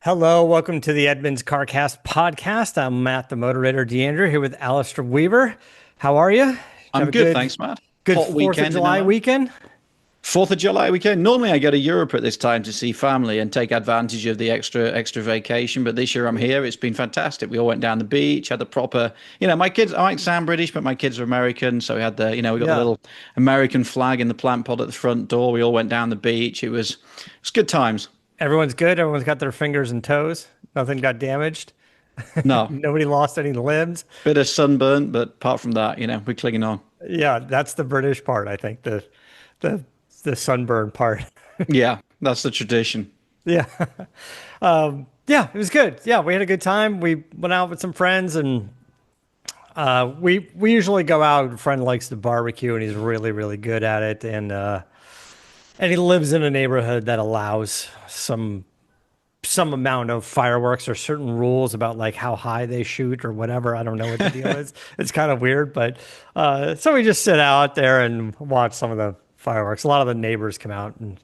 Hello, welcome to the Edmunds CarCast podcast. I'm Matt, the moderator, DeAndre, here with Alistair Weaver. How are you? Did you have I'm a good, good, thanks, Matt. good Hot 4th of weekend in July LA. weekend? 4th of July weekend. Normally I go to Europe at this time to see family and take advantage of the extra vacation, but this year I'm here. It's been fantastic. We all went down the beach, had the proper, my kids, I might sound British, but my kids are American, so we had we got the Yeah, little American flag in the plant pod at the front door. We all went down the beach. It was good times. everyone's good. Everyone's got their fingers and toes. Nothing got damaged. No, Nobody lost any limbs. bit of sunburn, but apart from that, we're clinging on. Yeah, that's the British part, I think. The the sunburn part. Yeah, that's the tradition. Yeah. Yeah, it was good. Yeah, we had a good time. We went out with some friends and we usually go out. A friend likes to barbecue and he's really, really good at it. And he lives in a neighborhood that allows some amount of fireworks or certain rules about like how high they shoot or whatever. I don't know what the deal is. It's kind of weird, but so we just sit out there and watch some of the fireworks. A lot of the neighbors come out and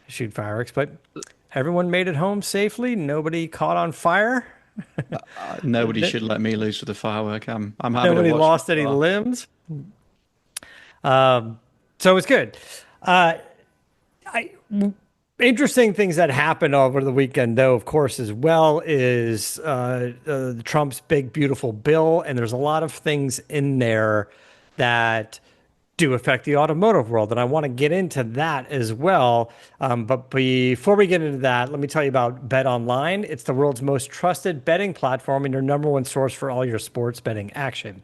shoot fireworks, but everyone made it home safely. Nobody caught on fire. Nobody should let me loose with a firework. I'm happy to Nobody watch from lost any afar. limbs. So it was good. I Interesting things that happened over the weekend, though, of course, as well, is Trump's big, beautiful bill. And there's a lot of things in there that do affect the automotive world. And I want to get into that as well. But before we get into that, let me tell you about Bet Online. It's the world's most trusted betting platform and your number one source for all your sports betting action.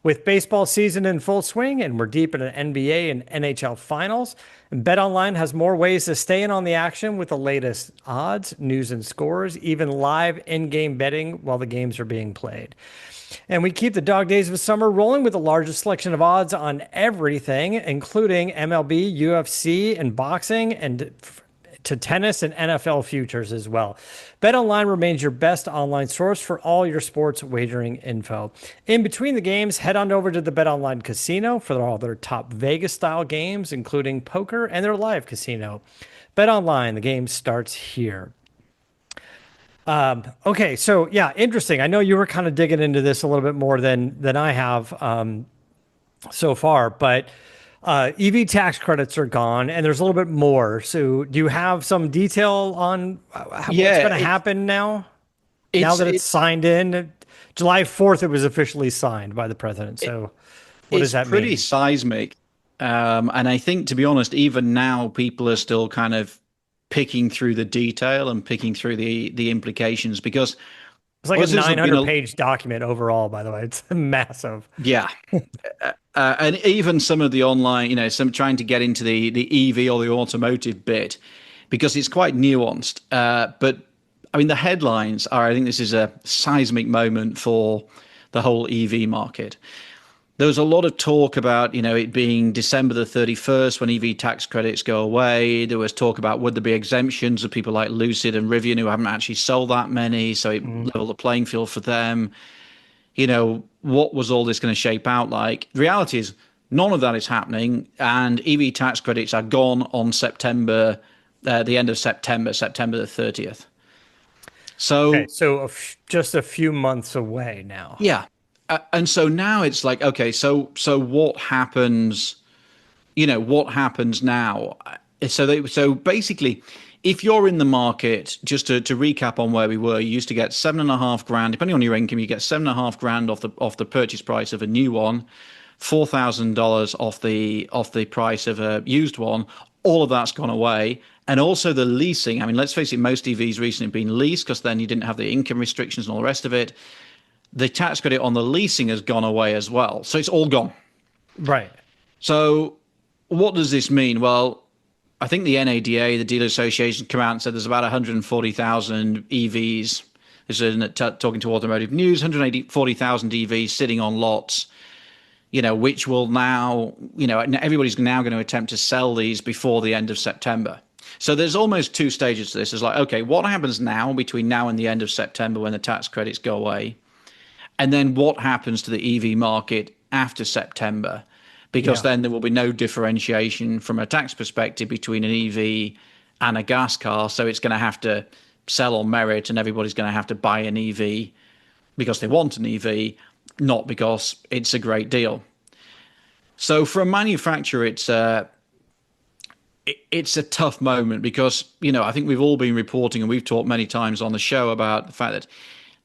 With baseball season in full swing and we're deep in an NBA and NHL finals, BetOnline has more ways to stay in on the action with the latest odds, news, and scores, even live in-game betting while the games are being played. And we keep the dog days of summer rolling with the largest selection of odds on everything, including MLB, UFC, and boxing, and to tennis and NFL futures as well. BetOnline remains your best online source for all your sports wagering info. In between the games, head on over to the BetOnline casino for all their top Vegas style games, including poker and their live casino. BetOnline, the game starts here. Okay, so yeah, interesting. I know you were kind of digging into this a little bit more than I have so far, but EV tax credits are gone, and there's a little bit more. So, do you have some detail on what's Yeah, going to happen now? Now it's that it's it, signed in, July 4th, it was officially signed by the president. it So, what does it's that pretty mean? seismic, and I think to be honest, even now people are still kind of picking through the detail and picking through the implications because It's like a this has been 900 a page document overall, by the way. It's massive. yeah, and even some of the online, some trying to get into the EV or the automotive bit because it's quite nuanced. But I mean, the headlines are, I think this is a seismic moment for the whole EV market. There was a lot of talk about, it being December the 31st when EV tax credits go away. There was talk about would there be exemptions of people like Lucid and Rivian who haven't actually sold that many, so it Mhm. leveled the playing field for them. What was all this going to shape out like? The reality is none of that is happening, and EV tax credits are gone on the end of September, September the 30th. Okay, So, so just a few months away now. yeah. And so now it's like, okay, so what happens? What happens now? So basically, if you're in the market, just to recap on where we were, you used to get 7.5 grand, depending on your income, you get 7.5 grand off the purchase price of a new one, $4,000 off the price of a used one. All of that's gone away. And also the leasing. I mean, let's face it, most EVs recently have been leased because then you didn't have the income restrictions and all the rest of it. The tax credit on the leasing has gone away as well. So it's all gone. Right. So what does this mean? Well, I think the NADA, the Dealer Association, came out and said there's about 140,000 EVs. This is talking to Automotive News, 140,000 EVs sitting on lots, which will now, everybody's now going to attempt to sell these before the end of September. So there's almost two stages to this. It's like, okay, what happens now between now and the end of September when the tax credits go away? And then what happens to the EV market after September? Because Yeah. then there will be no differentiation from a tax perspective between an EV and a gas car. So it's going to have to sell on merit and everybody's going to have to buy an EV because they want an EV, not because it's a great deal. So for a manufacturer, it's a tough moment because, I think we've all been reporting and we've talked many times on the show about the fact that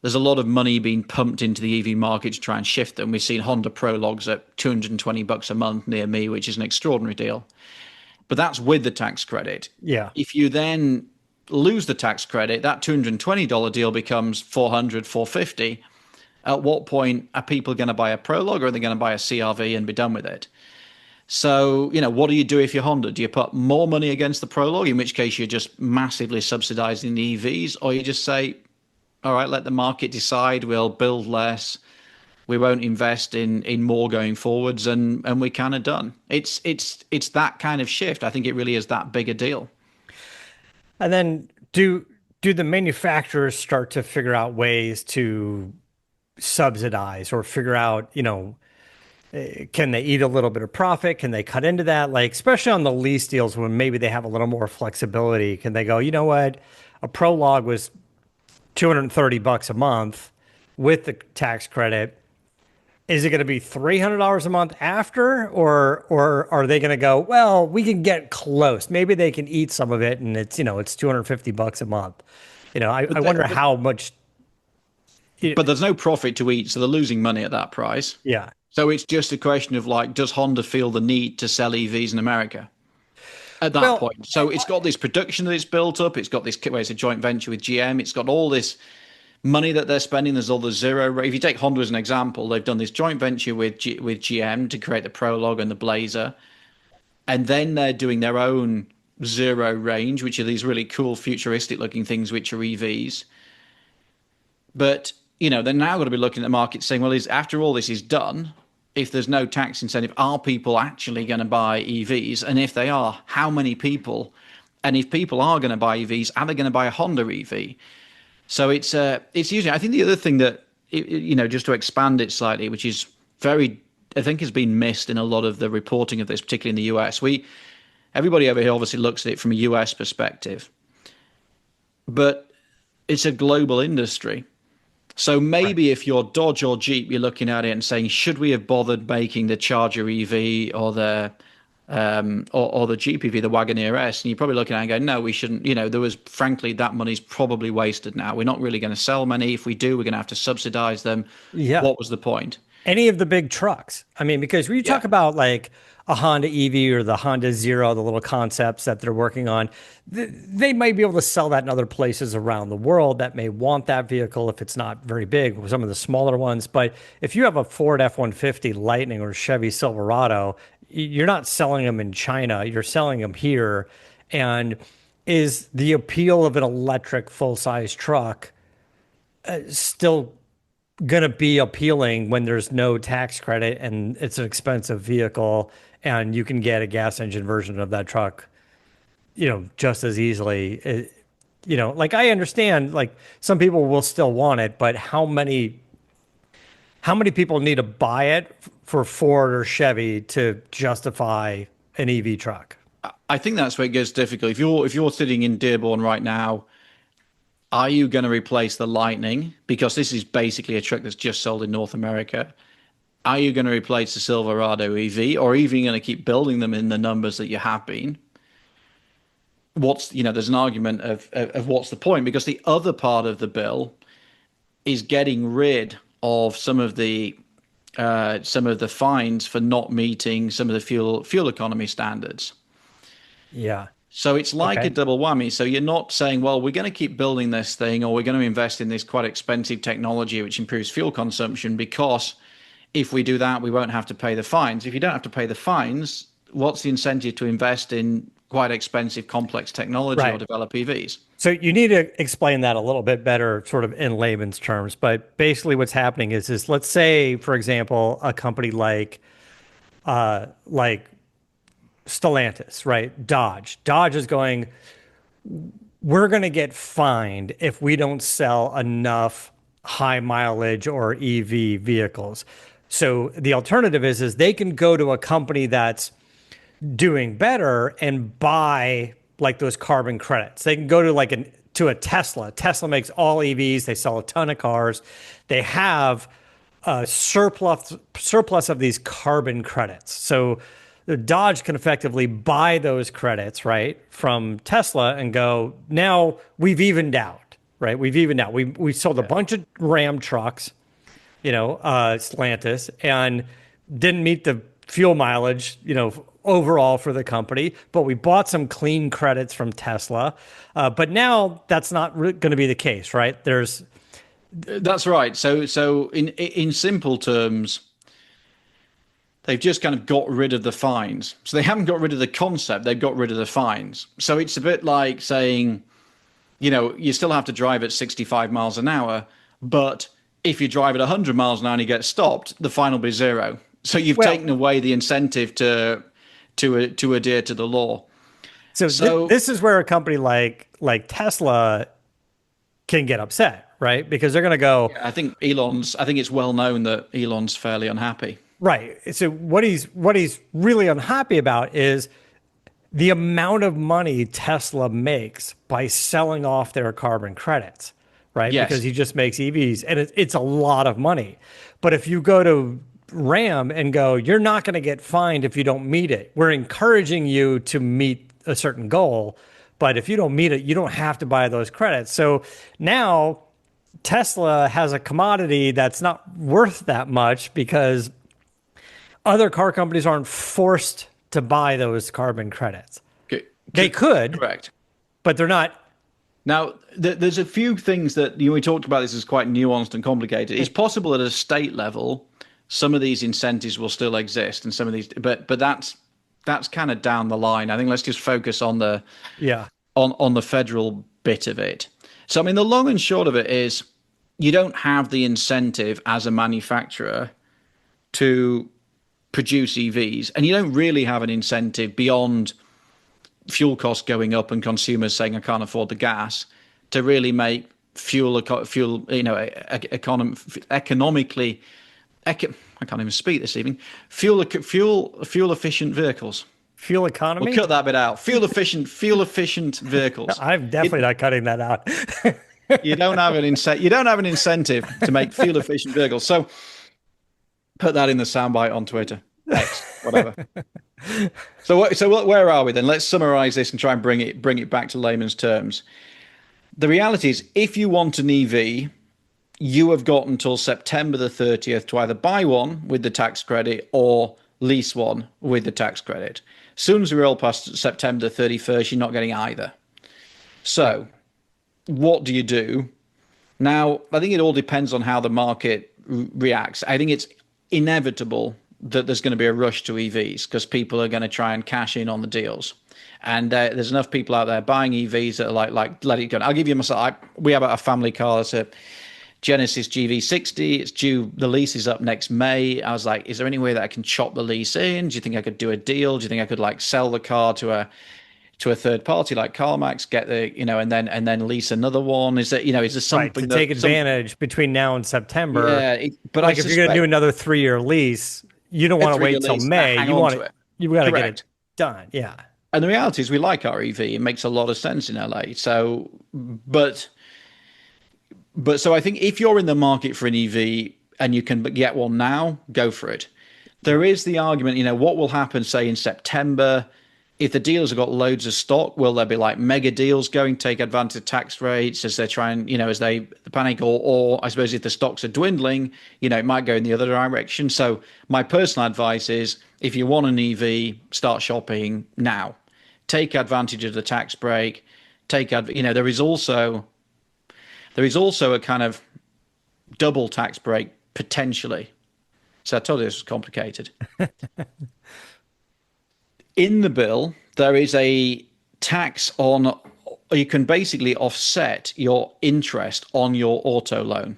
there's a lot of money being pumped into the EV market to try and shift them. We've seen Honda Prologues at $220 a month near me, which is an extraordinary deal. But that's with the tax credit. Yeah. If you then lose the tax credit, that $220 deal becomes $400, $450. At what point are people going to buy a Prologue, or are they going to buy a CRV and be done with it? So, what do you do if you're Honda? Do you put more money against the Prologue, in which case you're just massively subsidizing the EVs, or you just say, all right, let the market decide, we'll build less, we won't invest in more going forwards, and we're kind of done. It's that kind of shift. I think it really is that big a deal. And then do the manufacturers start to figure out ways to subsidize or figure out, can they eat a little bit of profit? Can they cut into that? Like, especially on the lease deals when maybe they have a little more flexibility, can they go, you know what? A Prologue was $230 a month with the tax credit. Is it going to be $300 a month after, or are they going to go, well, we can get close. Maybe they can eat some of it and it's $250 a month. I wonder how much. But there's no profit to eat, so they're losing money at that price. Yeah. So it's just a question of, like, does Honda feel the need to sell EVs in America at that Well, point? So it's got this production that it's built up. It's got this, well, it's a joint venture with GM. It's got all this money that they're spending. There's all the zero. If you take Honda as an example, they've done this joint venture with GM to create the Prologue and the Blazer, and then they're doing their own zero range, which are these really cool futuristic looking things, which are EVs. But they're now going to be looking at the market saying, well, after all this is done, if there's no tax incentive, are people actually going to buy EVs? And if they are, how many people? And if people are going to buy EVs, are they going to buy a Honda EV? So it's usually, I think the other thing that, just to expand it slightly, which is I think has been missed in a lot of the reporting of this, particularly in the US. Everybody over here obviously looks at it from a US perspective, but it's a global industry. So maybe if you're Dodge or Jeep, you're looking at it and saying, should we have bothered making the Charger EV or the Jeep EV, the Wagoneer S? And you're probably looking at it and going, no, we shouldn't. There was, frankly, that money's probably wasted now. We're not really going to sell many. If we do, we're going to have to subsidize them. Yeah. What was the point? Any of the big trucks. I mean, because when you talk about like a Honda EV or the Honda Zero, the little concepts that they're working on, they might be able to sell that in other places around the world that may want that vehicle if it's not very big, some of the smaller ones. But if you have a Ford F-150 Lightning or Chevy Silverado, you're not selling them in China, you're selling them here. And is the appeal of an electric full-size truck still going to be appealing when there's no tax credit and it's an expensive vehicle and you can get a gas engine version of that truck, just as easily? Like, I understand, like, some people will still want it, but how many people need to buy it for Ford or Chevy to justify an EV truck? I think that's where it gets difficult. If you're sitting in Dearborn right now, are you going to replace the Lightning? Because this is basically a truck that's just sold in North America. Are you going to replace the Silverado EV, or even going to keep building them in the numbers that you have been? There's an argument of what's the point? Because the other part of the bill is getting rid of some of the fines for not meeting some of the fuel economy standards. Yeah. So it's like a double whammy. So you're not saying, well, we're going to keep building this thing, or we're going to invest in this quite expensive technology which improves fuel consumption, because if we do that, we won't have to pay the fines. If you don't have to pay the fines, what's the incentive to invest in quite expensive, complex technology or develop EVs? So you need to explain that a little bit better, sort of in layman's terms. But basically what's happening is let's say, for example, a company like Stellantis, right? Dodge is going, we're going to get fined if we don't sell enough high mileage or EV vehicles. So the alternative is they can go to a company that's doing better and buy like those carbon credits. They can go to like to a Tesla. Tesla makes all EVs. They sell a ton of cars. They have a surplus of these carbon credits. So the Dodge can effectively buy those credits, right, from Tesla and go, now we've evened out, right? We've evened out. We sold a bunch of Ram trucks, Stellantis, and didn't meet the fuel mileage, overall for the company, but we bought some clean credits from Tesla. But now that's not going to be the case, right? That's right. So in simple terms, they've just kind of got rid of the fines. So they haven't got rid of the concept, they've got rid of the fines. So it's a bit like saying, you still have to drive at 65 miles an hour, but if you drive at 100 miles an hour and you get stopped, the fine will be zero. So you've taken away the incentive to adhere to the law. So this is where a company like Tesla can get upset, right? Because they're going to go. I think it's well known that Elon's fairly unhappy. Right. So what he's really unhappy about is the amount of money Tesla makes by selling off their carbon credits, right? Yes. Because he just makes EVs, and it's a lot of money. But if you go to Ram and go, you're not going to get fined if you don't meet it. We're encouraging you to meet a certain goal, but if you don't meet it, you don't have to buy those credits. So now Tesla has a commodity that's not worth that much because other car companies aren't forced to buy those carbon credits. They could, correct, but they're not. Now, there's a few things that we talked about. This is quite nuanced and complicated. It's possible at a state level, some of these incentives will still exist, and some of these, but that's kind of down the line. I think let's just focus on the on the federal bit of it. So, I mean, the long and short of it is, you don't have the incentive as a manufacturer to produce EVs, and you don't really have an incentive beyond fuel costs going up and consumers saying I can't afford the gas to really make economically. I can't even speak this evening. Fuel efficient vehicles. Fuel economy. We'll cut that bit out. Fuel efficient vehicles. I'm definitely not cutting that out. You don't have an incentive to make fuel efficient vehicles. So put that in the soundbite on Twitter, X, whatever. So where are we then? Let's summarize this and try and bring it back to layman's terms. The reality is, if you want an EV, you have got until September the 30th to either buy one with the tax credit or lease one with the tax credit. As soon as we roll past September the 31st, you're not getting either. So what do you do? Now, I think it all depends on how the market reacts. I think it's inevitable that there's going to be a rush to EVs because people are going to try and cash in on the deals. And there's enough people out there buying EVs that are like let it go. I'll give you myself. We have a family car. It's a Genesis GV60. It's due. The lease is up next May. I was like, is there any way that I can chop the lease in? Do you think I could do a deal? Do you think I could like sell the car to a third party like CarMax, get the and then lease another one? Is that is there something to take advantage between now and September? Yeah, but like if you're going to do another 3-year lease, you don't want to wait till May. You got to get it done. Yeah. And the reality is, we like our EV. It makes a lot of sense in LA. So, but so I think if you're in the market for an EV and you can get one now, go for it. There is the argument, what will happen, say, in September? If the dealers have got loads of stock, will there be like mega deals going to take advantage of tax rates as they try and, as they panic? Or I suppose if the stocks are dwindling, it might go in the other direction. So my personal advice is, if you want an EV, start shopping now. Take advantage of the tax break. There is also a kind of double tax break potentially. So I told you this was complicated. In the bill, there is a tax on, you can basically offset your interest on your auto loan.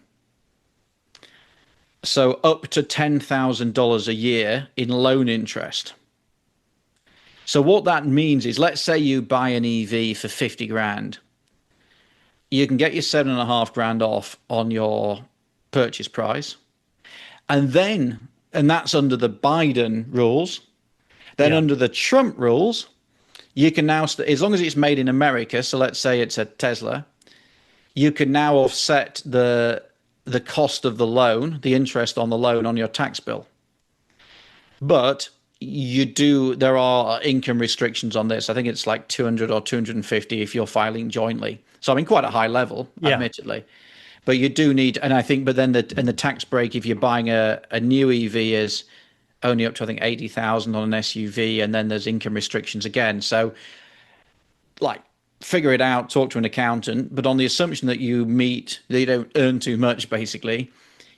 So up to $10,000 a year in loan interest. So what that means is, let's say you buy an EV for 50 grand. You can get your 7.5 grand off on your purchase price. And that's under the Biden rules. Then under the Trump rules, you can now, as long as it's made in America, so let's say it's a Tesla, you can now offset the cost of the loan, the interest on the loan on your tax bill. But there are income restrictions on this. I think it's like 200 or 250 if you're filing jointly. So I mean, quite a high level, Yeah. admittedly. But you do need, and I think, but then the tax break if you're buying a new EV is only up to I think 80,000 on an SUV, and then there's income restrictions again. So like figure it out, talk to an accountant, but on the assumption that that you don't earn too much, basically,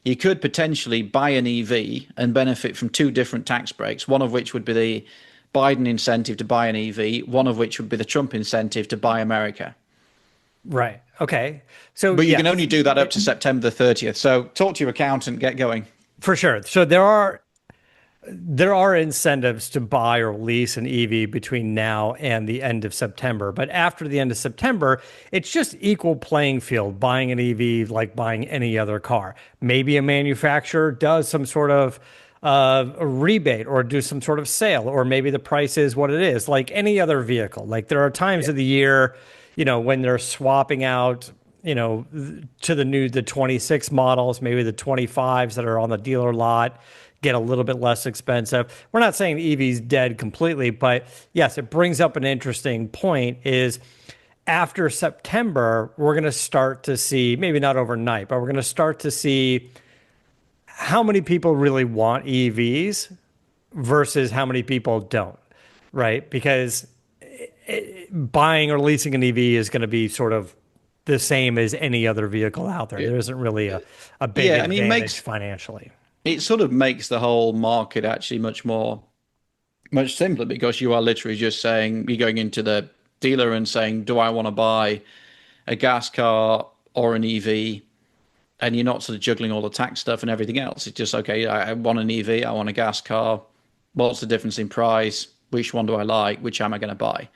you could potentially buy an EV and benefit from two different tax breaks, one of which would be the Biden incentive to buy an EV, one of which would be the Trump incentive to buy America. Right. Okay. So But you yeah, can only do that up to September the 30th. So talk to your accountant, get going. for sure. So there are incentives to buy or lease an EV between now and the end of September. But after the end of September, it's just equal playing field buying an EV like buying any other car. Maybe a manufacturer does some sort of a rebate or do some sort of sale, or maybe the price is what it is, like any other vehicle. Like there are times of the year, when they're swapping out, to the 26 models, maybe the 25s that are on the dealer lot get a little bit less expensive. We're not saying EV's dead completely, but yes, it brings up an interesting point is after September, we're going to start to see, maybe not overnight, but we're going to start to see how many people really want EVs versus how many people don't, right? Because buying or leasing an EV is going to be sort of the same as any other vehicle out there. There isn't really a big Yeah, I mean, advantage financially. it sort of makes the whole market actually much simpler because you are literally just saying you're going into the dealer and saying, do I want to buy a gas car or an EV? And you're not sort of juggling all the tax stuff and everything else. It's just, okay, I want an EV, I want a gas car. What's the difference in price? Which one do I like? Which am I going to buy?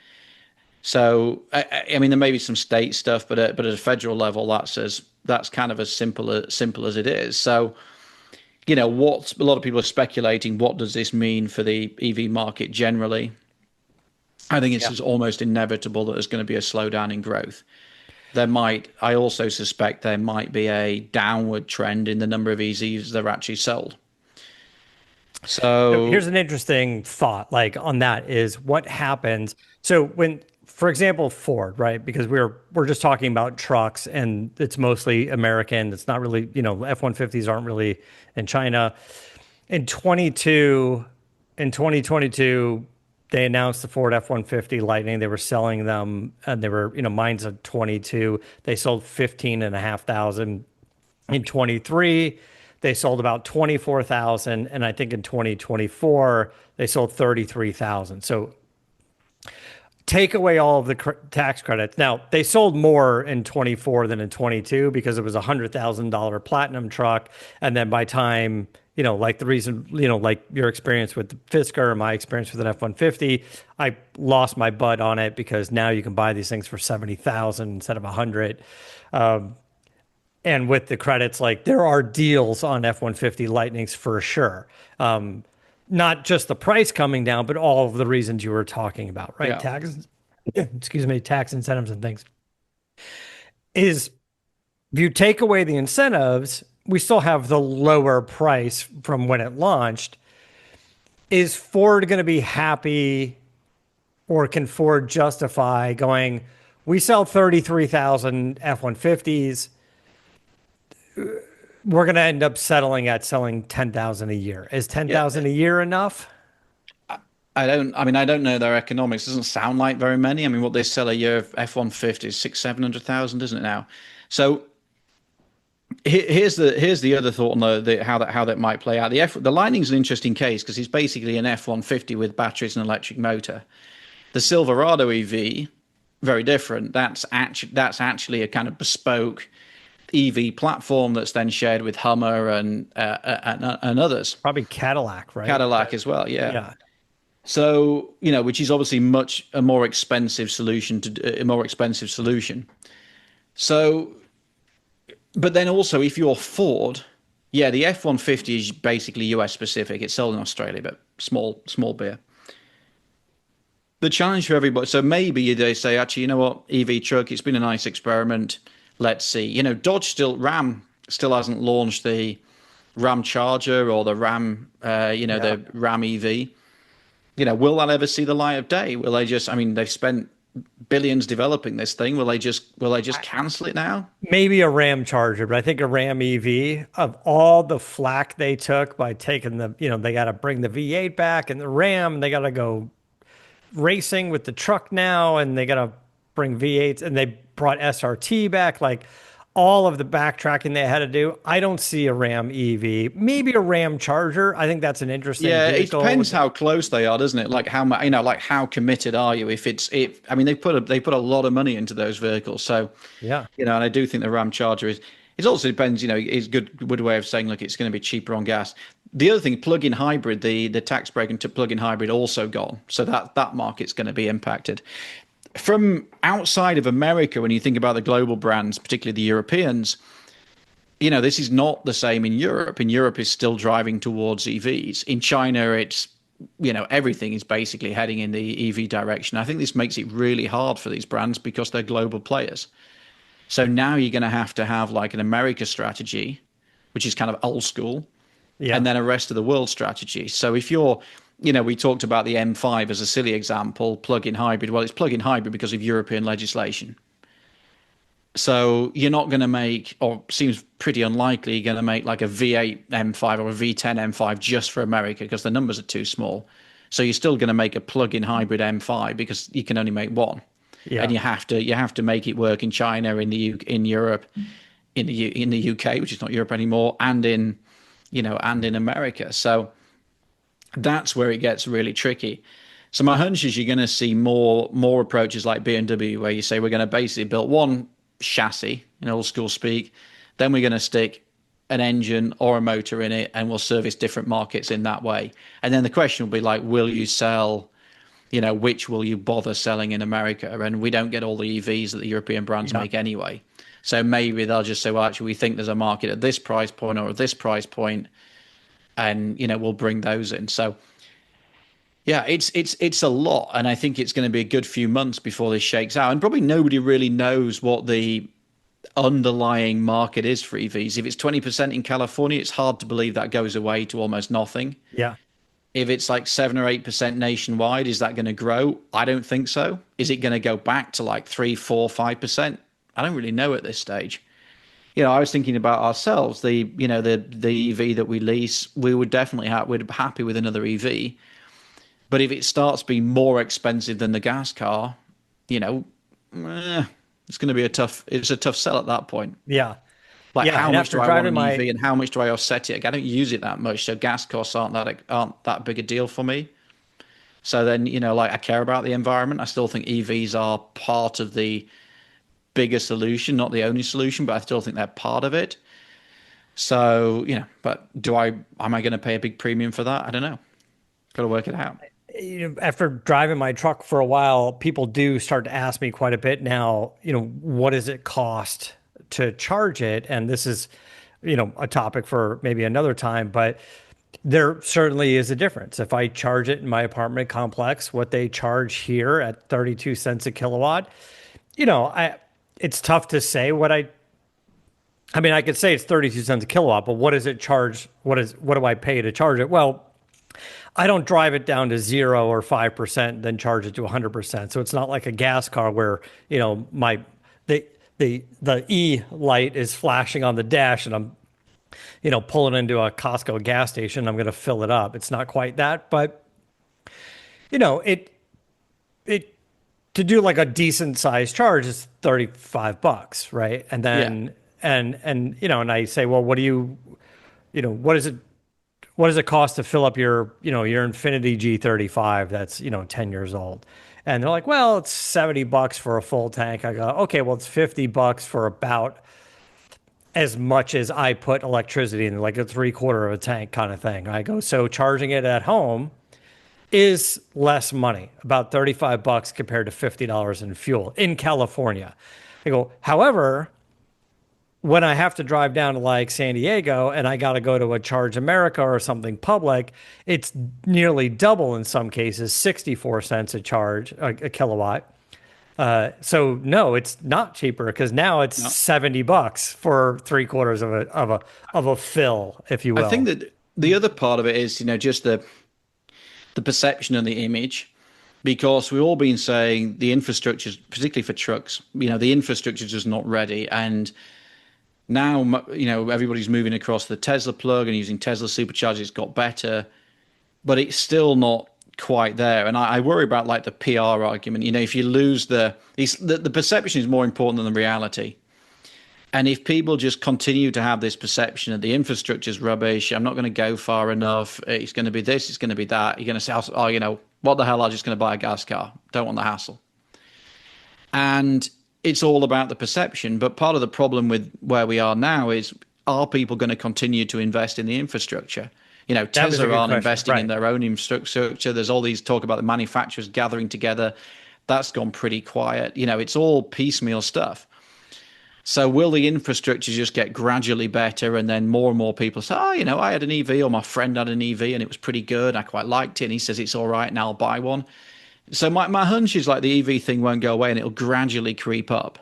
So, I mean, there may be some state stuff, but at a federal level, that's kind of as simple as it is. So, what a lot of people are speculating, what does this mean for the EV market generally? I think it's Yeah. just almost inevitable that there's going to be a slowdown in growth. I also suspect there might be a downward trend in the number of EVs that are actually sold. So So, here's an interesting thought, like on that is what happens. So when, for example, Ford, right? Because we're just talking about trucks and it's mostly American. It's not really, F-150s aren't really in China. In 2022, they announced the Ford F-150 Lightning. They were selling them, and they were, mine's a 22. They sold 15,500. In 23, they sold about 24,000, and I think in 2024 they sold 33,000. So take away all of the tax credits. Now, they sold more in 24 than in 22 because it was a $100,000 platinum truck. And then by time, like the reason, like your experience with the Fisker or my experience with an F-150, I lost my butt on it because now you can buy these things for 70,000 instead of 100. And with the credits, like there are deals on F-150 Lightnings for sure. Not just the price coming down, but all of the reasons you were talking about, right? yeah. Tax, excuse me, tax incentives and things. Is if you take away the incentives, we still have the lower price from when it launched. Is Ford going to be happy, or can Ford justify going, we sell 33,000 F-150s, we're going to end up settling at selling 10,000 a year. Is 10,000 a year enough? I don't know their economics. It doesn't sound like very many. I mean, what they sell a year of F-150 is 700,000, isn't it now? So here's the other thought on how that might play out. The Lightning's an interesting case because it's basically an F-150 with batteries and electric motor. The Silverado EV, very different. That's actually a kind of bespoke EV platform that's then shared with Hummer and others. Probably Cadillac, right? Cadillac as well, yeah. Yeah. So, which is obviously a more expensive solution. So, but then also if you're Ford, yeah, the F-150 is basically US specific. It's sold in Australia, but small beer. The challenge for everybody, so maybe they say, actually, you know what, EV truck, it's been a nice experiment. let's see. Ram still hasn't launched the Ram Charger or the Ram, Yeah. the Ram EV. Will that ever see the light of day? Will they just? I mean, they've spent billions developing this thing. Will they just cancel it now? Maybe a Ram Charger, but I think a Ram EV, of all the flack they took by taking they got to bring the V8 back and the Ram, they got to go racing with the truck now, and they got to bring V8s, and they brought SRT back. Like all of the backtracking they had to do, I don't see a Ram EV. Maybe a Ram Charger. I think that's an interesting Yeah, it vehicle. depends how close they are, doesn't it? Like how much, like how committed are you? If it's it, I mean, they put a lot of money into those vehicles, so Yeah. and I do think the Ram Charger is. It also depends, it's good way of saying, look, it's going to be cheaper on gas. The other thing, plug-in hybrid, the tax break into plug-in hybrid also gone, so that market's going to be impacted. From outside of America, when you think about the global brands, particularly the Europeans, this is not the same in Europe. In Europe, is still driving towards EVs. In China, it's everything is basically heading in the EV direction. I think this makes it really hard for these brands because they're global players. So now you're going to have like an America strategy, which is kind of old school, Yeah. and then a rest of the world strategy. So if you're, we talked about the M5 as a silly example, plug-in hybrid. Well, it's plug-in hybrid because of European legislation. So you're not going to make, or seems pretty unlikely, you're going to make like a V8 M5 or a V10 M5 just for America because the numbers are too small. So you're still going to make a plug-in hybrid M5 because you can only make one, Yeah. and you have to make it work in China, in Europe, in the UK, which is not Europe anymore, and in America. So that's where it gets really tricky. So my hunch is you're going to see more approaches like BMW, where you say we're going to basically build one chassis in old school speak, then we're going to stick an engine or a motor in it, and we'll service different markets in that way. And then the question will be like, will you sell? Which will you bother selling in America? And we don't get all the EVs that the European brands Yeah. make anyway. So maybe they'll just say, well, actually, we think there's a market at this price point or at this price point, and we'll bring those in. So yeah, it's a lot, and I think it's going to be a good few months before this shakes out. And probably nobody really knows what the underlying market is for EVs. If it's 20% in California, it's hard to believe that goes away to almost nothing. Yeah. If it's like 7 or 8% nationwide, is that going to grow? I don't think so. Is it going to go back to like 3, 4, 5%? I don't really know at this stage. I was thinking about ourselves, the EV that we lease, we'd be happy with another EV. But if it starts being more expensive than the gas car, it's going to be it's a tough sell at that point. Yeah. Like Yeah. how And much after do I want driving an my EV and how much do I offset it? I don't use it that much, so gas costs aren't that big a deal for me. So then, like I care about the environment. I still think EVs are part of the bigger solution, not the only solution, but I still think they're part of it. So, but am I going to pay a big premium for that? I don't know. Got to work it out. after driving my truck for a while, people do start to ask me quite a bit now, what does it cost to charge it? And this is, a topic for maybe another time, but there certainly is a difference. If I charge it in my apartment complex, what they charge here at 32 cents a kilowatt, it's tough to say I mean, I could say it's 32 cents a kilowatt, but what does it charge? What do I pay to charge it? Well, I don't drive it down to 0 or 5%, then charge it to 100%. So it's not like a gas car where, the E light is flashing on the dash and I'm, pulling into a Costco gas station, I'm going to fill it up. It's not quite that, but it to do like a decent sized charge is $35, right? And Yeah. then and I say, well, what does it cost to fill up your Infinity G35 that's, 10 years old? And they're like, well, it's $70 for a full tank. I go, okay, well, it's $50 for about as much as I put electricity in, like a three-quarter of a tank kind of thing. I go, so charging it at home is less money, about $35 compared to $50 in fuel in California. I go, however, when I have to drive down to like San Diego and I got to go to a Charge America or something public, it's nearly double in some cases, 64 cents a kilowatt. So no, it's not cheaper because now it's No. $70 for three-quarters of a fill, if you I think will. that the other part of it is, just the perception and the image, because we've all been saying the infrastructure, particularly for trucks, the infrastructure is just not ready. And now, everybody's moving across the Tesla plug and using Tesla superchargers. It's got better, but it's still not quite there. And I worry about like the PR argument. If you lose the perception is more important than the reality. And if people just continue to have this perception that the infrastructure is rubbish, I'm not going to go far enough, it's going to be this, it's going to be that, you're going to say, oh, what the hell, I'm just going to buy a gas car. Don't want the hassle. And it's all about the perception. But part of the problem with where we are now is, are people going to continue to invest in the infrastructure? That was a Tesla good aren't question. investing in Right. their own infrastructure. There's all these talk about the manufacturers gathering together. That's gone pretty quiet. It's all piecemeal stuff. So will the infrastructure just get gradually better, and then more and more people say, oh, I had an EV, or my friend had an EV and it was pretty good. I quite liked it. And he says it's all right, and I'll buy one. So my hunch is like the EV thing won't go away and it'll gradually creep up.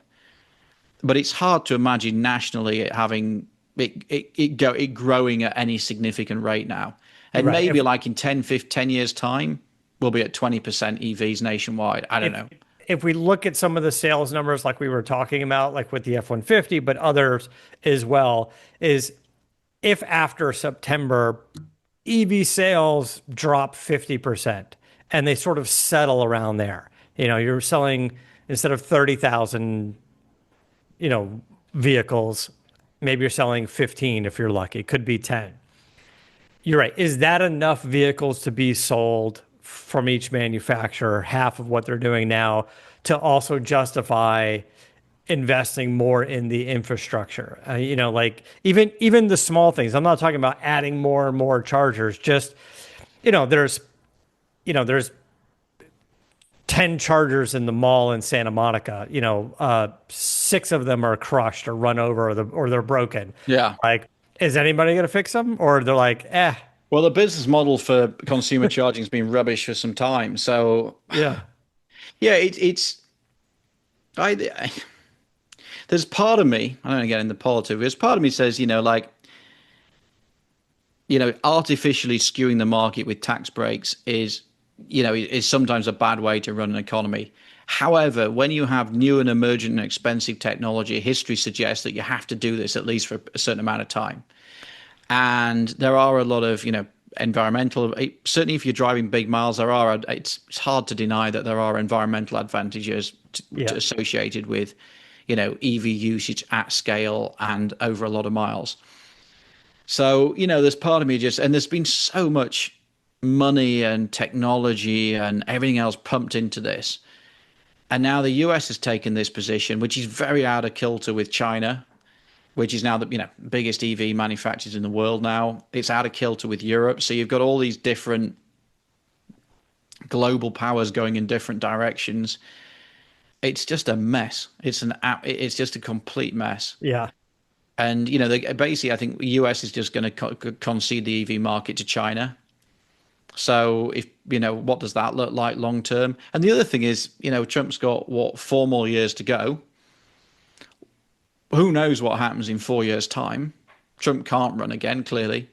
But it's hard to imagine nationally it having it growing at any significant rate now. And Right. maybe like in 10, 15, 10 years time, we'll be at 20% EVs nationwide. I don't If know. if we look at some of the sales numbers like we were talking about, like with the F-150, but others as well, is if after September EV sales drop 50% and they sort of settle around there. You're selling instead of 30,000, vehicles, maybe you're selling 15 if you're lucky. It could be 10. You're right. Is that enough vehicles to be sold from each manufacturer, half of what they're doing now, to also justify investing more in the infrastructure? Like even the small things. I'm not talking about adding more and more chargers. Just there's there's 10 chargers in the mall in Santa Monica. Six of them are crushed or run over, or they're broken. Yeah. Like, is anybody going to fix them? Or they're like, eh, Well, the business model for consumer charging has been rubbish for some time. So yeah, yeah, it's I there's part of me, I don't want to get into politics, there's part of me says, like, artificially skewing the market with tax breaks is sometimes a bad way to run an economy. However, when you have new and emergent and expensive technology, history suggests that you have to do this at least for a certain amount of time. And there are a lot of, environmental, certainly if you're driving big miles, it's hard to deny that there are environmental advantages yeah, associated with, EV usage at scale and over a lot of miles. So, there's part of me and there's been so much money and technology and everything else pumped into this. And now the US has taken this position, which is very out of kilter with China, which is now the biggest EV manufacturers in the world now. It's out of kilter with Europe. So you've got all these different global powers going in different directions. It's just a mess. It's just a complete mess. yeah. And basically, I think the US is just going to concede the EV market to China. So if what does that look like long term? And the other thing is, Trump's got what, 4 more years to go. Who knows what happens in 4 years' time? Trump can't run again, clearly,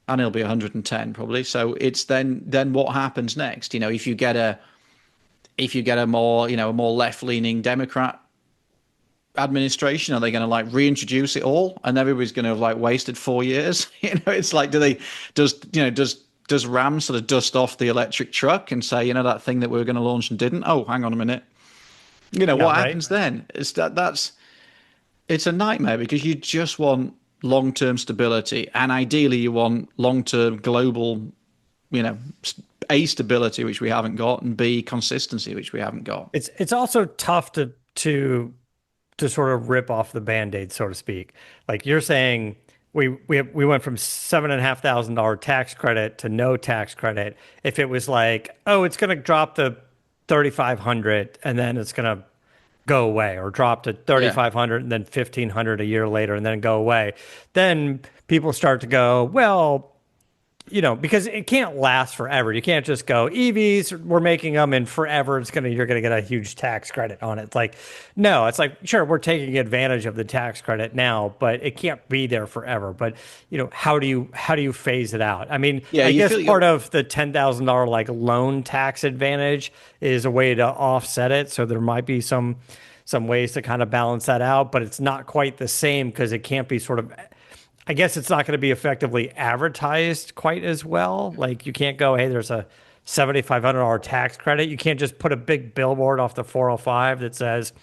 and he'll be 110 probably. So it's then what happens next? If you get a more a more left leaning Democrat administration, are they going to like reintroduce it all, and everybody's going to have like wasted 4 years? It's like, does Ram sort of dust off the electric truck and say, that thing that we were going to launch and didn't? Oh, hang on a minute. Yeah, What right. happens then? It's a nightmare because you just want long-term stability, and ideally you want long-term global, you know, A, stability, which we haven't got, and B, consistency, which we haven't got. It's also tough to sort of rip off the band-aid, so to speak. Like you're saying, we went from $7,500 tax credit to no tax credit. If it was like, oh, it's going to drop to 3,500 and then it's going to go away, or drop to Yeah. 3,500 and then 1,500 a year later and then go away, then people start to go, well, because it can't last forever. You can't just go EVs, we're making them and forever you're gonna get a huge tax credit on it. It's like, no, it's like, sure, we're taking advantage of the tax credit now, but it can't be there forever. But how do you phase it out? I mean, Yeah, I you guess feel part of the $10,000 like loan tax advantage is a way to offset it. So there might be some ways to kind of balance that out, but it's not quite the same because it can't be sort of, I guess it's not going to be effectively advertised quite as well. Like you can't go, hey, there's a $7,500 tax credit. You can't just put a big billboard off the 405 that says,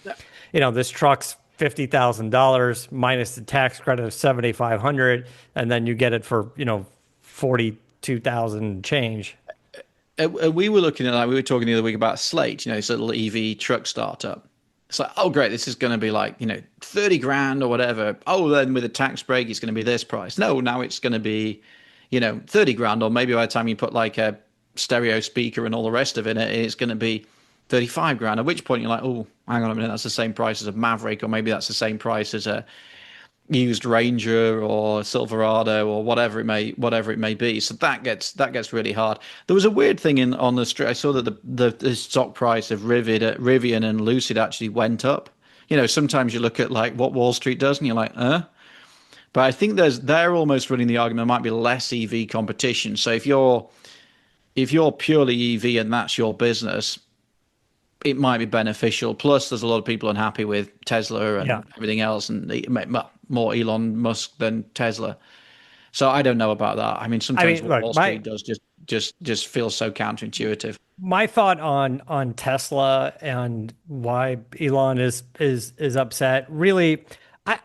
this truck's $50,000 minus the tax credit of 7,500, and then you get it for 42,000 change. we were looking at that. We were talking the other week about Slate, this little EV truck startup. It's like, oh, great, this is going to be like, 30 grand or whatever. Oh, then with a tax break, it's going to be this price. No, now it's going to be, 30 grand, or maybe by the time you put like a stereo speaker and all the rest of it, it's going to be 35 grand. At which point you're like, oh, hang on a minute, that's the same price as a Maverick, or maybe that's the same price as a used Ranger or Silverado or whatever it may be. So that gets really hard. There was a weird thing on the street. I saw that the stock price of Rivian and Lucid actually went up. Sometimes you look at like what Wall Street does and you're like, But I think they're almost running the argument there might be less EV competition. So if you're purely EV and that's your business, it might be beneficial. Plus, there's a lot of people unhappy with Tesla and Yeah. everything else, and more Elon Musk than Tesla. So I don't know about that. I mean, I sometimes mean, what look, Wall Street does just feels so counterintuitive. my thought on Tesla and why Elon is upset, really,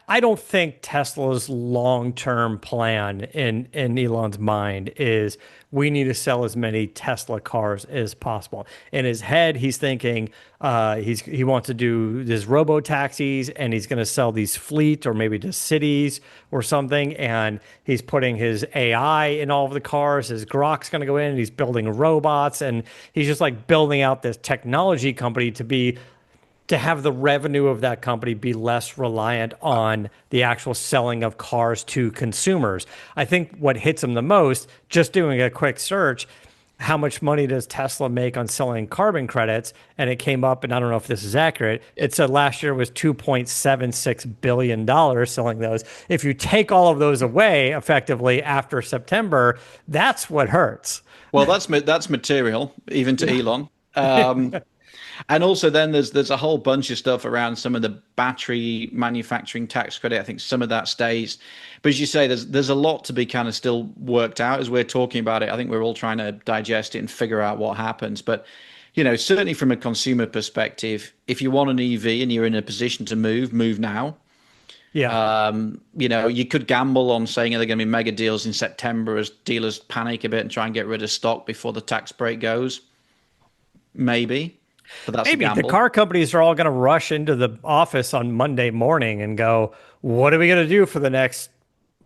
I don't think Tesla's long-term plan in Elon's mind is we need to sell as many Tesla cars as possible. In his head, he's thinking he wants to do this robo taxis and he's going to sell these fleet or maybe to cities or something. And he's putting his AI in all of the cars. His Grok's going to go in and he's building robots and he's just like building out this technology company to have the revenue of that company be less reliant on the actual selling of cars to consumers. I think what hits him the most, just doing a quick search, how much money does Tesla make on selling carbon credits? And it came up, and I don't know if this is accurate, it said last year was $2.76 billion selling those. If you take all of those away effectively after September, that's what hurts. Well, that's material even to Elon. And also, then there's a whole bunch of stuff around some of the battery manufacturing tax credit. I think some of that stays, but as you say, there's a lot to be kind of still worked out as we're talking about it. I think we're all trying to digest it and figure out what happens. But certainly from a consumer perspective, if you want an EV and you're in a position to move now. Yeah. You could gamble on saying they're going to be mega deals in September as dealers panic a bit and try and get rid of stock before the tax break goes. Maybe. But that's Maybe a the gamble. car companies are all going to rush into the office on Monday morning and go, "What are we going to do for the next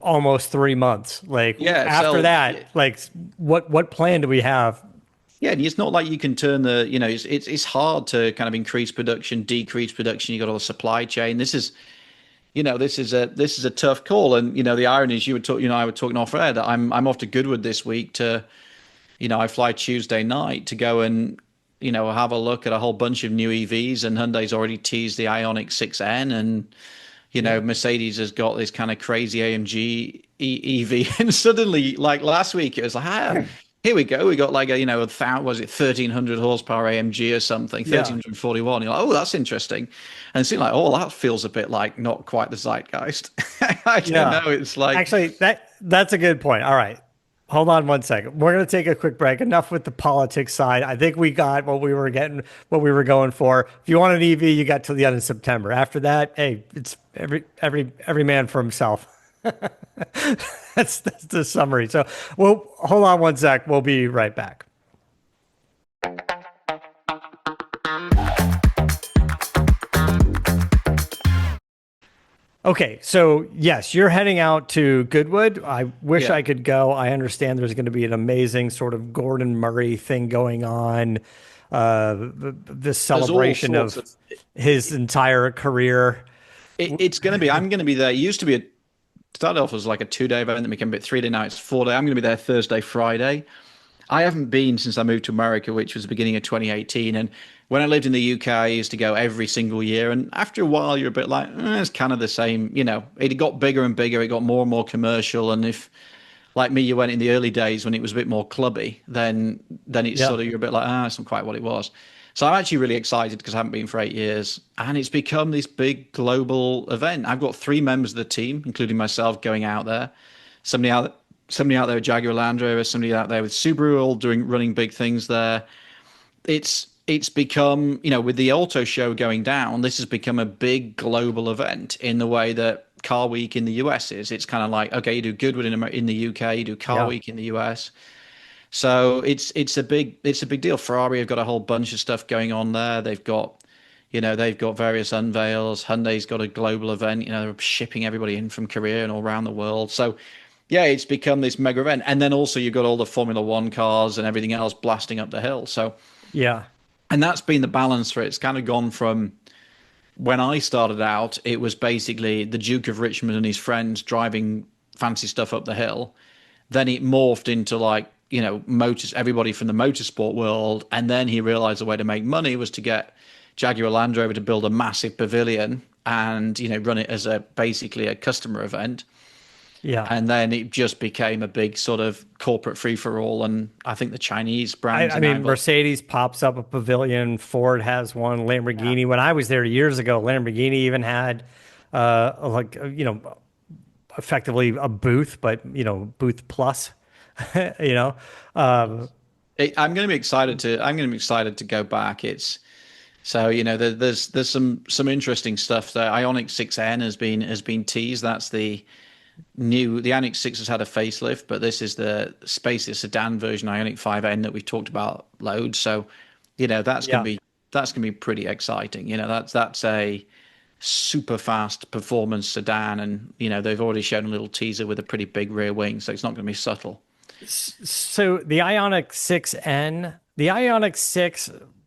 almost 3 months? Like Yeah, after so that, like what plan do we have?" yeah, and it's not like you can turn it's hard to kind of increase production, decrease production. You got all the supply chain. This is a tough call. And the irony is I were talking off air that I'm off to Goodwood this week to, I fly Tuesday night to go and have a look at a whole bunch of new EVs, and Hyundai's already teased the Ioniq 6N, and Mercedes has got this kind of crazy AMG EV, and suddenly, like last week, it was like, here we go, we got like was it 1,300 horsepower AMG or something, Yeah. 1,341. You're like, oh, that's interesting, and it seemed like, oh, that feels a bit like not quite the zeitgeist. I don't Yeah. know. It's like, Actually, that's a good point. All right. Hold on one second. We're going to take a quick break. Enough with the politics side. I think we got what we were going for. If you want an EV, you got till the end of September. After that, hey, it's every man for himself. That's the summary. So we'll hold on one sec. We'll be right back. Okay, so yes, you're heading out to Goodwood. I wish yeah. I could go. I understand there's going to be an amazing sort of Gordon Murray thing going on, this There's all celebration sorts of of his entire career. it's going to be. I'm going to be there. It used to be started off as like a 2 day event, then became a bit 3 day. Now it's 4 day. I'm going to be there Thursday, Friday. I haven't been since I moved to America, which was the beginning of 2018. And when I lived in the UK, I used to go every single year. And after a while, you're a bit like, it's kind of the same. It got bigger and bigger. It got more and more commercial. And if, like me, you went in the early days when it was a bit more clubby, then it's Yeah. sort of, you're a bit like, it's not quite what it was. So I'm actually really excited because I haven't been for 8 years. And it's become this big global event. I've got 3 members of the team, including myself, going out there. Somebody out somebody out there with Jaguar Land Rover, somebody out there with Subaru, all running big things there. It's become, with the auto show going down, this has become a big global event in the way that Car Week in the US is. It's kind of like, okay, you do Goodwood in the UK, you do Car Yeah. Week in the US. So it's a big deal. Ferrari have got a whole bunch of stuff going on there. They've got various unveils. Hyundai's got a global event. They're shipping everybody in from Korea and all around the world. So yeah, it's become this mega event. And then also you've got all the Formula One cars and everything else blasting up the hill. So, Yeah. and that's been the balance for it. It's kind of gone from when I started out, it was basically the Duke of Richmond and his friends driving fancy stuff up the hill. Then it morphed into like, motors, everybody from the motorsport world. And then he realized the way to make money was to get Jaguar Land Rover to build a massive pavilion and, run it as basically a customer event. Yeah. And then it just became a big sort of corporate free for all. And I think the Chinese I, brands I are now mean, got, Mercedes pops up a pavilion. Ford has one. Lamborghini. When I was there years ago, Lamborghini even had, effectively a booth, but booth plus. you know, um, I'm going to be excited to go back. It's so, there's some interesting stuff there. Ionic 6N has been teased. That's the Ionic 6 has had a facelift, but this is the spacious sedan version Ionic 5N that we've talked about loads. So, that's gonna yeah. be that's gonna be pretty exciting. That's a super fast performance sedan, and they've already shown a little teaser with a pretty big rear wing, so it's not gonna be subtle. So the Ionic 6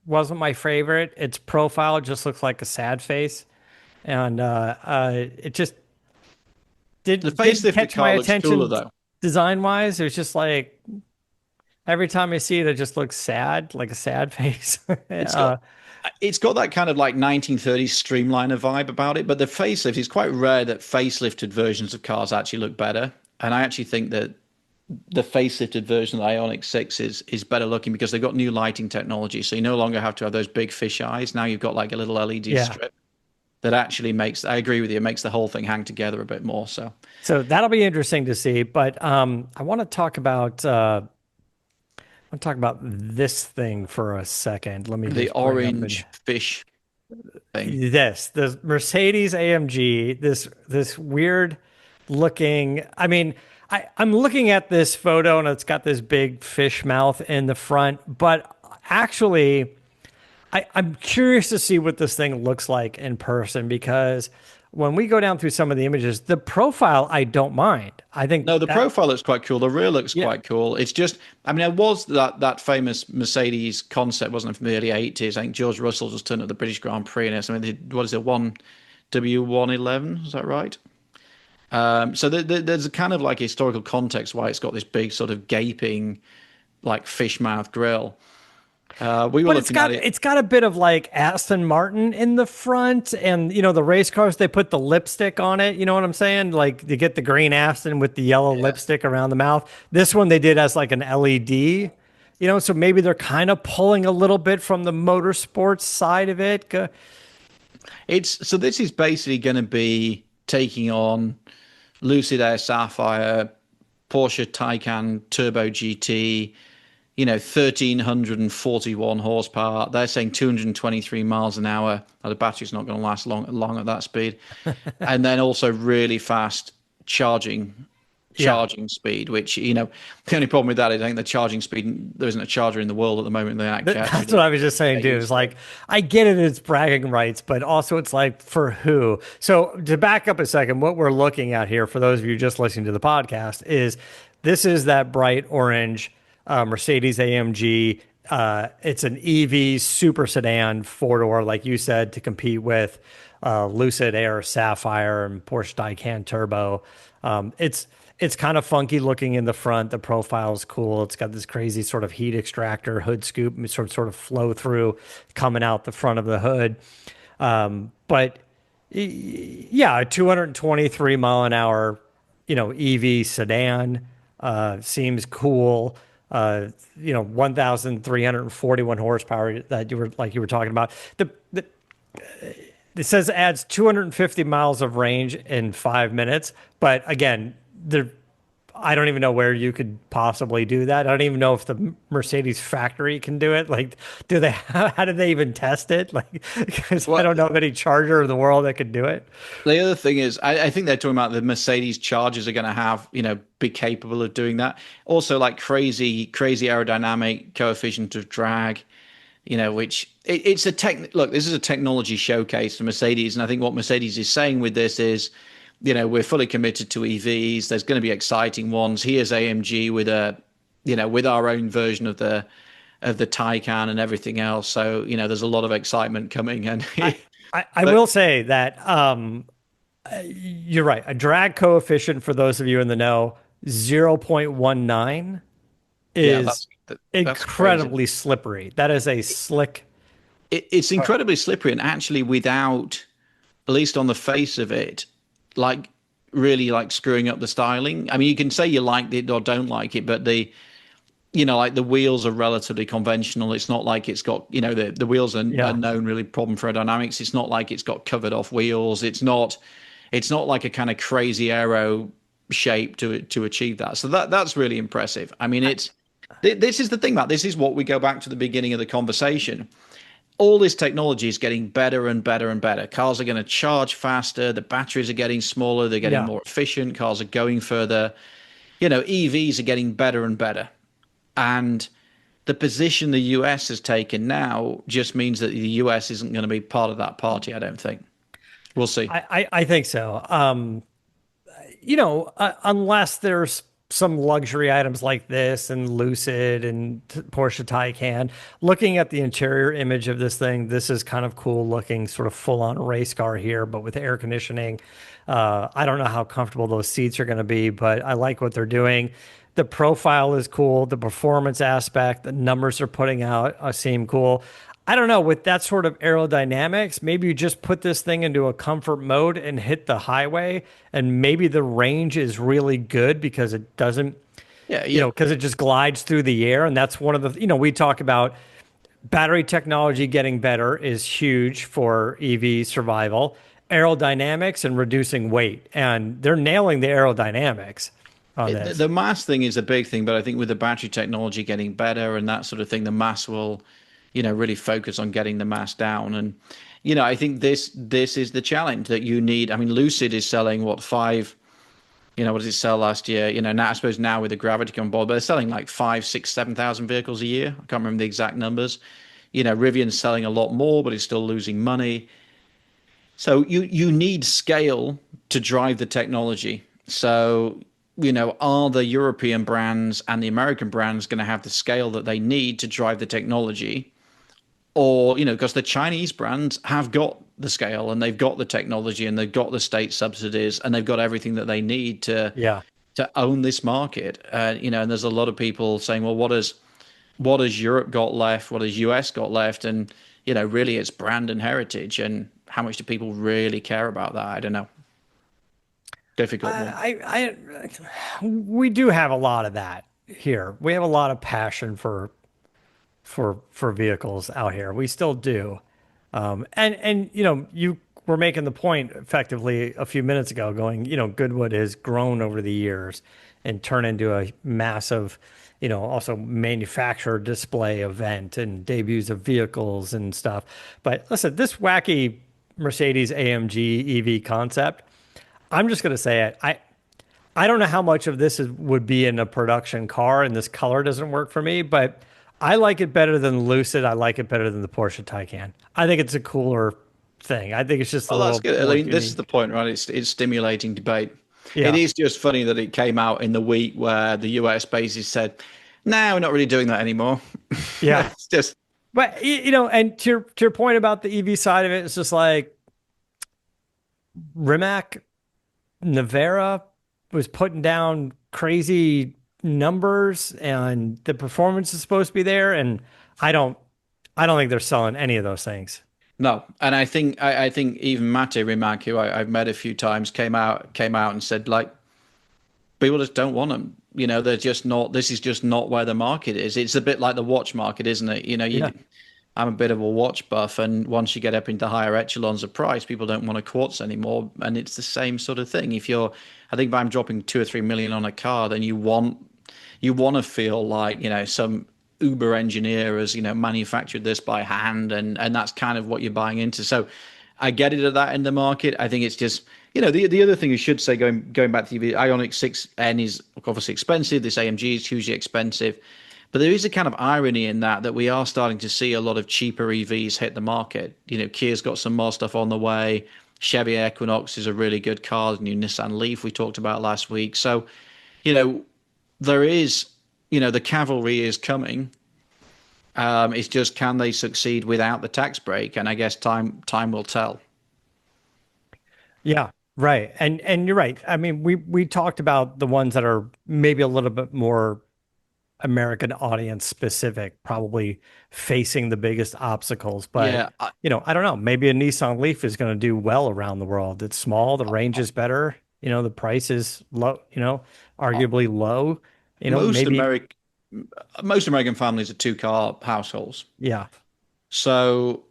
wasn't my favorite. Its profile just looks like a sad face, and it just The didn't facelifted catch my car looks cooler attention though. design wise. It was just like every time I see it, it just looks sad, like a sad face. It's got uh, it's got that kind of like 1930s streamliner vibe about it, but the facelift is quite rare that facelifted versions of cars actually look better. And I actually think that the facelifted version of the Ioniq 6 is better looking because they've got new lighting technology. So you no longer have to have those big fish eyes. Now you've got like a little LED yeah. strip that actually makes, I agree with you, it makes the whole thing hang together a bit more. So So that'll be interesting to see. But I want to talk about this thing for a second. Let me the just bring up and orange fish thing. the Mercedes AMG, this weird looking. I mean, I'm looking at this photo and it's got this big fish mouth in the front, but actually, I'm curious to see what this thing looks like in person because when we go down through some of the images, the profile I don't mind. I think No, the that profile looks quite cool. The rear looks yeah. quite cool. It's just, I mean, there was that famous Mercedes concept, wasn't it, from the early 80s? I think George Russell just turned up the British Grand Prix in it. I mean, what is it, one W111? Is that right? So there's a kind of like historical context why it's got this big sort of gaping, like fish mouth grill. We were But it's looking at got it. it's got a bit of like Aston Martin in the front, and the race cars they put the lipstick on it. You know what I'm saying? Like you get the green Aston with the yellow lipstick around the mouth. This one they did as like an LED. So maybe they're kind of pulling a little bit from the motorsports side of it. This is basically going to be taking on Lucid Air Sapphire, Porsche Taycan Turbo GT, 1,341 horsepower. They're saying 223 miles an hour. Now, the battery's not going to last long at that speed. And then also really fast charging Yeah. speed, which, the only problem with that is I think the charging speed, there isn't a charger in the world at the moment that actually That's what I was just saying, they dude. use It's like, I get it, it's bragging rights, but also it's like, for who? So, to back up a second, what we're looking at here, for those of you just listening to the podcast, is this is that bright orange Mercedes AMG. It's an EV super sedan, four door, like you said, to compete with Lucid Air Sapphire and Porsche Taycan Turbo. It's kind of funky looking in the front. The profile is cool. It's got this crazy sort of heat extractor hood scoop, sort of flow through coming out the front of the hood. But yeah, a 223 mile an hour, EV sedan seems cool. 1,341 horsepower that you were talking about. It says it adds 250 miles of range in 5 minutes, but again, I don't even know where you could possibly do that. I don't even know if the Mercedes factory can do it. Like, how do they even test it? Like, because I Well, don't know of any charger in the world that could do it. the other thing is, I think they're talking about the Mercedes chargers are going to have, be capable of doing that. Also, like crazy aerodynamic coefficient of drag, which it's a tech. Look, this is a technology showcase for Mercedes, and I think what Mercedes is saying with this is, we're fully committed to EVs. There's going to be exciting ones. Here's AMG with with our own version of the Taycan and everything else. So, there's a lot of excitement coming. And I, I but will say that you're right. A drag coefficient, for those of you in the know, 0.19 yeah, is that's crazy. incredibly slippery. That is a slick. It's incredibly slippery, and actually, without, at least on the face of it, like really like screwing up the styling. I mean, you can say you liked it or don't like it, but like the wheels are relatively conventional. It's not like it's got, the wheels are Yeah. known really problem for aerodynamics. It's not like it's got covered off wheels. It's not like a kind of crazy aero shape to achieve that. So that's really impressive. I mean, this is the thing, Matt. This is what we go back to the beginning of the conversation. All this technology is getting better and better and better. Cars are going to charge faster. The batteries are getting smaller. They're getting Yeah. more efficient. Cars are going further. EVs are getting better and better. And the position the US has taken now just means that the US isn't going to be part of that party, I don't think. We'll see. I think so. Unless there's some luxury items like this and Lucid and Porsche Taycan. Looking at the interior image of this thing, this is kind of cool looking, sort of full on race car here, but with air conditioning. I don't know how comfortable those seats are going to be, but I like what they're doing. The profile is cool. The performance aspect, the numbers they're putting out seem cool. I don't know, with that sort of aerodynamics, maybe you just put this thing into a comfort mode and hit the highway, and maybe the range is really good because it doesn't, Yeah, yeah. because it just glides through the air. And that's one of the, we talk about battery technology getting better is huge for EV survival, aerodynamics and reducing weight. And they're nailing the aerodynamics on this. The mass thing is a big thing, but I think with the battery technology getting better and that sort of thing, the mass will, really focus on getting the mass down. And, I think this is the challenge that you need. I mean, Lucid is selling what, five, what did it sell last year? Now I suppose now with the Gravity on board, but they're selling like 5, 6, 7,000 vehicles a year. I can't remember the exact numbers. Rivian's selling a lot more, but it's still losing money. So you need scale to drive the technology. So, are the European brands and the American brands going to have the scale that they need to drive the technology? Or, because the Chinese brands have got the scale and they've got the technology and they've got the state subsidies and they've got everything that they need to Yeah. own this market. And there's a lot of people saying, well, what has Europe got left? What has US got left? And, really it's brand and heritage. And how much do people really care about that? I don't know. Difficult one. We do have a lot of that here. We have a lot of passion for vehicles out here. We still do. And you were making the point effectively a few minutes ago, going, Goodwood has grown over the years and turned into a massive, also manufacturer display event and debuts of vehicles and stuff. But listen, this wacky Mercedes-AMG EV concept, I'm just going to say it. I don't know how much of this would be in a production car, and this color doesn't work for me, but I like it better than Lucid. I like it better than the Porsche Taycan. I think it's a cooler thing. I think it's just a Well, little that's good. I more mean, this is unique. the point, right? It's stimulating debate. It Yeah. is just funny that it came out in the week where the US basically said, "No, we're not really doing that anymore." Yeah. It's just But and to your point about the EV side of it, it's just like Rimac Navara was putting down crazy numbers and the performance is supposed to be there. And I don't, I don't think they're selling any of those things. No, and I think even Mate Rimac, who I've met a few times, came out and said like people just don't want them. You know, they're just not. This is just not where the market is. It's a bit like the watch market, isn't it? You know, Yeah. I'm a bit of a watch buff, and once you get up into higher echelons of price, people don't want a quartz anymore, and it's the same sort of thing. I think if I'm dropping 2 or 3 million on a car, then you want to feel like some Uber engineer has manufactured this by hand, and that's kind of what you're buying into. So I get it at that end of the market. I think it's just the other thing you should say going back to the Ioniq 6N is obviously expensive. This AMG is hugely expensive. But there is a kind of irony in that we are starting to see a lot of cheaper EVs hit the market. Kia's got some more stuff on the way. Chevy Equinox is a really good car. The new Nissan Leaf we talked about last week. So, you know, there is, the cavalry is coming. It's just can they succeed without the tax break? And I guess time will tell. Yeah. Right. And you're right. I mean, we talked about the ones that are maybe a little bit more American audience specific, probably facing the biggest obstacles. But, Yeah, I don't know. Maybe a Nissan Leaf is going to do well around the world. It's small, the range is better, the price is low, arguably low, most maybe, American most American families are two-car households. yeah. So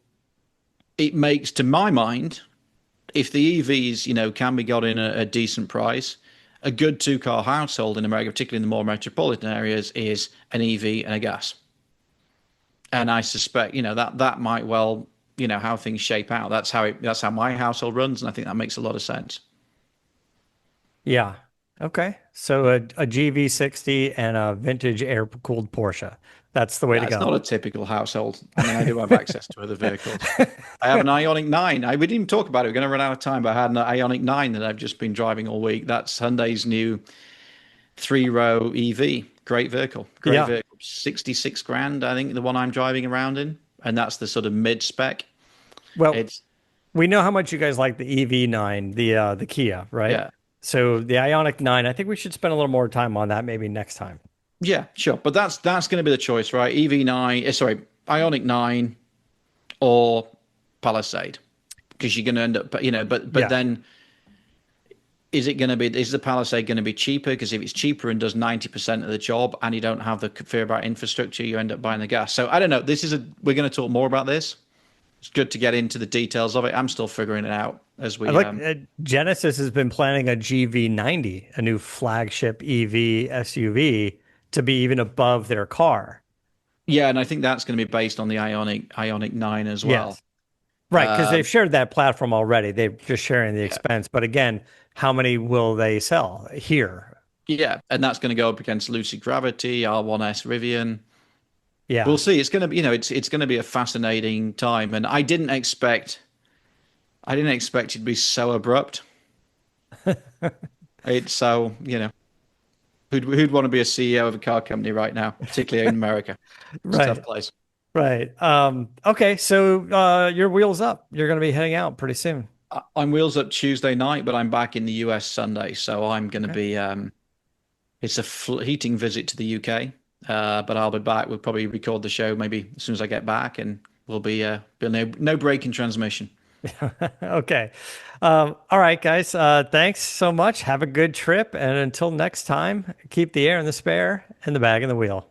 it makes, to my mind, if the EVs, can be got in a decent price, a good two-car household in America, particularly in the more metropolitan areas, is an EV and a gas. And I suspect, that might well, how things shape out. That's how my household runs, and I think that makes a lot of sense. Yeah. Okay. So a GV60 and a vintage air-cooled Porsche. That's the way to That's go. not a typical household. I mean, I do have access to other vehicles. I have an Ionic 9. We didn't even talk about it. We're going to run out of time, but I had an Ionic 9 that I've just been driving all week. That's Hyundai's new three-row EV. Great vehicle. Great Yeah. vehicle. 66 grand, I think, the one I'm driving around in. And that's the sort of mid-spec. Well, It's, we know how much you guys like the EV9, the Kia, right? yeah. So the Ionic 9, I think we should spend a little more time on that maybe next time. Yeah, sure. But that's going to be the choice, right? EV9, sorry, Ionic 9 or Palisade. Because you're going to end up, but Yeah. then is the Palisade going to be cheaper? Because if it's cheaper and does 90% of the job and you don't have the fear about infrastructure, you end up buying the gas. So I don't know. We're going to talk more about this. It's good to get into the details of it. I'm still figuring it out as we, I like Genesis has been planning a GV90, a new flagship EV SUV to be even above their car. yeah, and I think that's going to be based on the Ionic 9 as well. Yes. Right, because they've shared that platform already. They're just sharing the Yeah. expense. But again, how many will they sell here? Yeah, and that's going to go up against Lucid Gravity, R1S Rivian. Yeah. We'll see. It's going to be, it's going to be a fascinating time, and I didn't expect it to be so abrupt. It's so, who'd want to be a CEO of a car company right now, particularly in America? It's a Right. tough place. Right. Okay, so your wheels up. You're going to be heading out pretty soon. I'm wheels up Tuesday night, but I'm back in the US Sunday, so I'm going to Okay. be. It's a fleeting visit to the UK, but I'll be back. We'll probably record the show maybe as soon as I get back, and we'll be no break in transmission. Okay. All right, guys. Thanks so much. Have a good trip. And until next time, keep the air in the spare and the bag in the wheel.